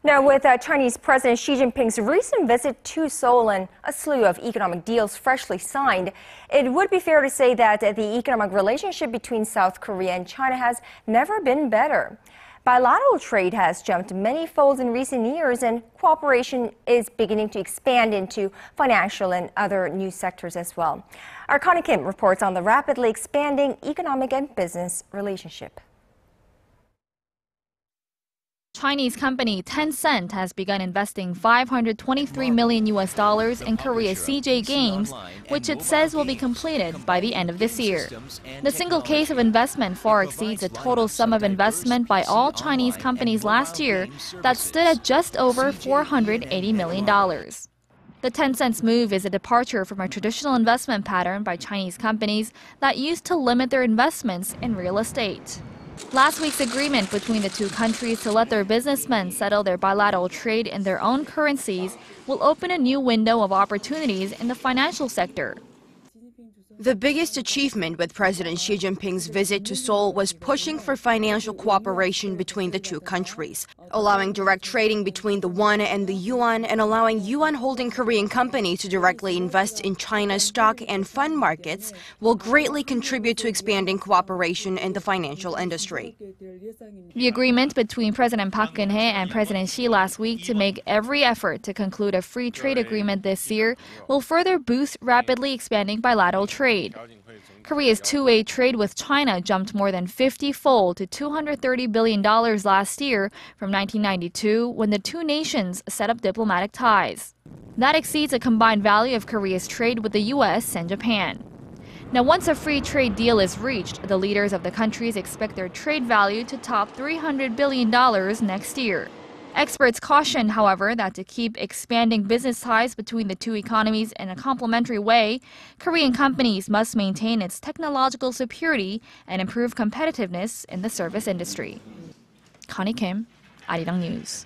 Now, with Chinese President Xi Jinping's recent visit to Seoul and a slew of economic deals freshly signed, it would be fair to say that the economic relationship between South Korea and China has never been better. Bilateral trade has jumped many folds in recent years, and cooperation is beginning to expand into financial and other new sectors as well. Our Connie Kim reports on the rapidly expanding economic and business relationship. Chinese company Tencent has begun investing $523 million in Korea's CJ Games, which it says will be completed by the end of this year. The single case of investment far exceeds the total sum of investment by all Chinese companies last year that stood at just over $480 million. The Tencent's move is a departure from a traditional investment pattern by Chinese companies that used to limit their investments in real estate. Last week's agreement between the two countries to let their businessmen settle their bilateral trade in their own currencies will open a new window of opportunities in the financial sector. The biggest achievement with President Xi Jinping's visit to Seoul was pushing for financial cooperation between the two countries, allowing direct trading between the won and the yuan, and allowing yuan-holding Korean companies to directly invest in China's stock and fund markets will greatly contribute to expanding cooperation in the financial industry. The agreement between President Park Geun-hye and President Xi last week to make every effort to conclude a free trade agreement this year will further boost rapidly expanding bilateral trade. Korea's two-way trade with China jumped more than 50-fold to $230 billion last year from 1992 when the two nations set up diplomatic ties. That exceeds a combined value of Korea's trade with the U.S. and Japan. Now, once a free trade deal is reached, the leaders of the countries expect their trade value to top $300 billion next year. Experts caution, however, that to keep expanding business ties between the two economies in a complementary way, Korean companies must maintain its technological superiority and improve competitiveness in the service industry. Connie Kim, Arirang News.